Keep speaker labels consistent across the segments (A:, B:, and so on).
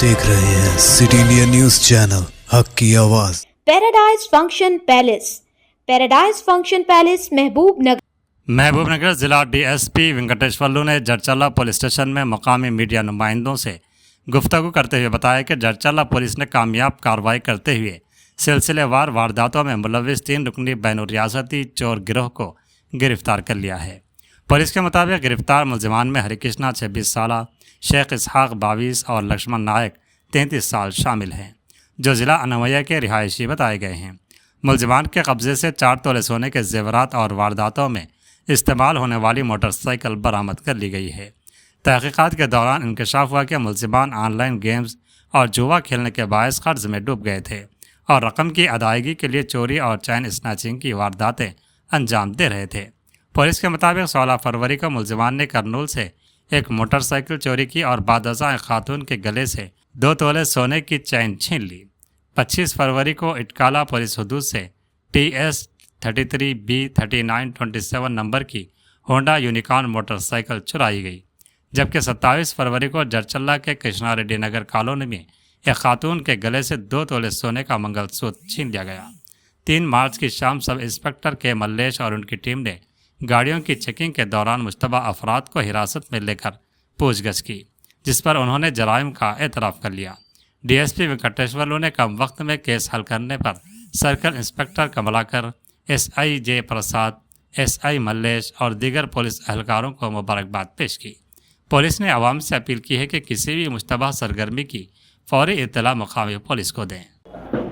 A: देख रहे हैं सिटी इंडिया न्यूज चैनल हक की आवाज।
B: पैराडाइज फंक्शन पैलेस महबूबनगर
C: जिला डीएसपी वेंकटेश्वरलू ने जड़चल्ला पुलिस स्टेशन में मुकामी मीडिया नुमाइंदों से गुफ्तगू करते हुए बताया कि जड़चल्ला पुलिस ने कामयाब कार्रवाई करते हुए सिलसिलेवार वारदातों में मुलविस 3 रुकनी बैनुर रियासती चोर गिरोह को गिरफ्तार कर लिया है। पुलिस के मुताबिक गिरफ्तार मुलजिमान में हरिकृष्णा 26 साल, शेख इसहाक 22 और लक्ष्मण नायक 33 साल शामिल हैं, जो ज़िला अनवैया के रिहायशी बताए गए हैं। मुलजिमान के कब्जे से 4 तोले सोने के जेवरात और वारदातों में इस्तेमाल होने वाली मोटरसाइकिल बरामद कर ली गई है। तहकीकात के दौरान इंकशाफ हुआ कि मुलजिमान ऑनलाइन गेम्स और जुआ खेलने के बायस कर्ज में डूब गए थे और रकम की अदायगी के लिए चोरी और चैन स्नैचिंग की वारदातें अंजाम दे रहे थे। पुलिस के मुताबिक 16 फरवरी को मुलजिमान ने करनूल से एक मोटरसाइकिल चोरी की और बादशाह एक खातून के गले से 2 तोले सोने की चैन छीन ली। 25 फरवरी को इटकाला पुलिस हदूद से TS 33B3927 नंबर की होंडा यूनिकॉर्न मोटरसाइकिल चुराई गई, जबकि 27 फरवरी को जड़चल्ला के कृष्णा रेड्डी नगर कॉलोनी में एक खातून के गले से 2 तोले सोने का मंगलसूत्र छीन लिया गया। 3 मार्च की शाम सब इंस्पेक्टर के मल्लेश और उनकी टीम ने गाड़ियों की चेकिंग के दौरान मुश्तबा अफराद को हिरासत में लेकर पूछगछ की, जिस पर उन्होंने जराइम का एतराफ़ कर लिया। डीएसपी वेंकटेश्वरलू ने कम वक्त में केस हल करने पर सर्कल इंस्पेक्टर कमलाकर, SI जे प्रसाद, SI मल्लेश और दीगर पुलिस एहलकारों को मुबारकबाद पेश की। पुलिस ने आवाम से अपील की है कि किसी भी मुश्तबा सरगर्मी की फौरी इत्तला मुकामी पुलिस को दें।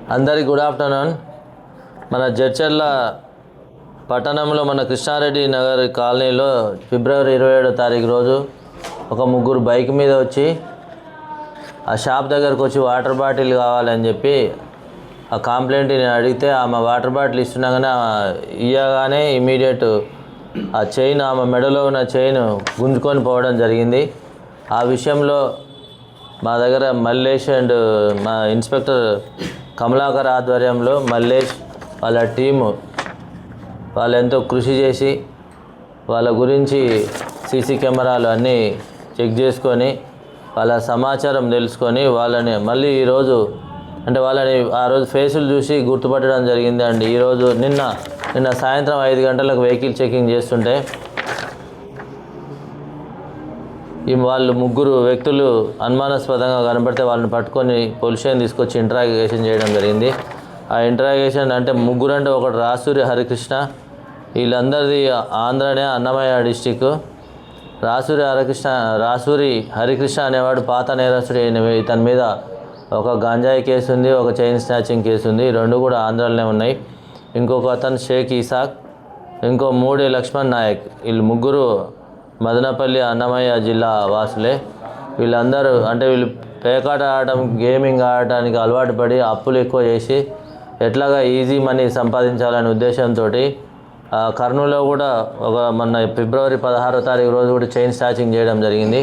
D: अंदरिकी गुड आफ्टरनून। మన జడ్చర్ల పట్టణంలో మన కృష్ణారెడ్డి నగర్ కాలనీలో ఫిబ్రవరి 27వ తారీఖు రోజు ఒక ముగ్గురు బైక్ మీద వచ్చి ఆ షాప్ దగ్గరకు వచ్చి వాటర్ బాటిల్ కావాలని చెప్పి ఆ కంప్లైంట్ని అడిగితే ఆమె వాటర్ బాటిల్ ఇస్తున్నాగానే ఇయ్యగానే ఇమీడియట్ ఆ చైన్, ఆమె మెడలో ఉన్న చైన్ గుంజుకొని పోవడం జరిగింది. ఆ విషయంలో మా దగ్గర మల్లేష్ అండ్ మా ఇన్స్పెక్టర్ కమలాకర్ ఆధ్వర్యంలో మల్లేష్ వాళ్ళ టీము వాళ్ళు ఎంతో కృషి చేసి వాళ్ళ గురించి సీసీ కెమెరాలు అన్నీ చెక్ చేసుకొని వాళ్ళ సమాచారం తెలుసుకొని వాళ్ళని మళ్ళీ ఈరోజు అంటే వాళ్ళని ఆ రోజు ఫేసులు చూసి గుర్తుపట్టడం జరిగింది అండి. ఈరోజు నిన్న సాయంత్రం 5 గంటలకు వెహికల్ చెకింగ్ చేస్తుంటే వాళ్ళు ముగ్గురు వ్యక్తులు అనుమానాస్పదంగా కనబడితే వాళ్ళని పట్టుకొని పోలీస్ స్టేషన్ తీసుకొచ్చి ఇంట్రాగేషన్ చేయడం జరిగింది. ఆ ఇంట్రాగేషన్ అంటే ముగ్గురు అంటే ఒకటి రాసూరి హరికృష్ణ, వీళ్ళందరిది ఆంధ్రనే అన్నమయ్య డిస్టిక్. రాసూరి హరికృష్ణ అనేవాడు పాత నేరస్తుడు. ఇతని మీద ఒక గంజాయి కేసు ఉంది, ఒక చైన్ స్నాచింగ్ కేసు ఉంది. 2 కూడా ఆంధ్రాలోనే ఉన్నాయి. ఇంకొక అతను షేక్ ఇసాక్, ఇంకో 3 లక్ష్మణ్ నాయక్. వీళ్ళు ముగ్గురు మదనపల్లి అన్నమయ్య జిల్లా వాసులే. వీళ్ళందరూ అంటే వీళ్ళు పేకాట ఆడటం, గేమింగ్ ఆడటానికి అలవాటు పడి అప్పులు ఎక్కువ చేసి ఎట్లాగా ఈజీ మనీ సంపాదించాలనే ఉద్దేశంతో కర్నూలులో కూడా మొన్న ఫిబ్రవరి 16వ తారీఖు రోజు కూడా చైన్ స్నాచింగ్ చేయడం జరిగింది.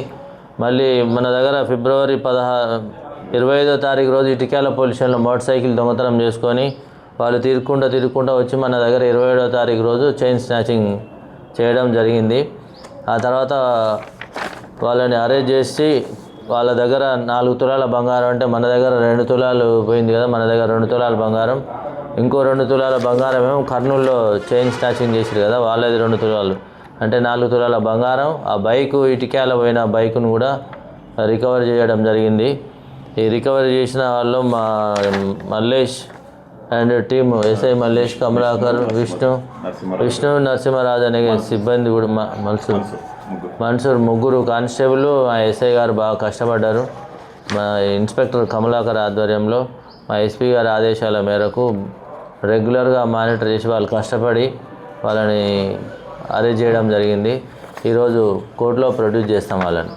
D: మళ్ళీ మన దగ్గర ఫిబ్రవరి 25వ తారీఖు రోజు ఇటికాల పోలీస్ స్టేషన్లో మోటార్ సైకిల్ దొంగతనం చేసుకొని వాళ్ళు తిరుగుకుంటూ వచ్చి మన దగ్గర 27వ తారీఖు రోజు చైన్ స్నాచింగ్ చేయడం జరిగింది. ఆ తర్వాత వాళ్ళని అరెస్ట్ చేసి వాళ్ళ దగ్గర 4 తులాల బంగారం, అంటే మన దగ్గర 2 తులాలు పోయింది కదా, మన దగ్గర 2 తులాల బంగారం, ఇంకో 2 తులాల బంగారం ఏమో కర్నూలులో చైన్ స్నాచింగ్ చేసారు కదా, వాళ్ళది 2 తులాలు అంటే 4 తులాల బంగారం. ఆ బైకు, ఇటికాల పోయిన బైకును కూడా రికవర్ చేయడం జరిగింది. ఈ రికవరీ చేసిన వాళ్ళు మా Mallesh and team SI Mallesh, Kamalakar, Vishnu Narasimharaju అనే సిబ్బంది కూడా మన్సూర్ ముగ్గురు కానిస్టేబుల్, మా SI గారు బాగా కష్టపడ్డారు. మా ఇన్స్పెక్టర్ కమలాకర్ ఆధ్వర్యంలో మా SP గారి ఆదేశాల మేరకు రెగ్యులర్గా మానిటర్ చేసి వాళ్ళు కష్టపడి వాళ్ళని అరెస్ట్ చేయడం జరిగింది. ఈరోజు కోర్టులో ప్రొడ్యూస్ చేస్తాం వాళ్ళని.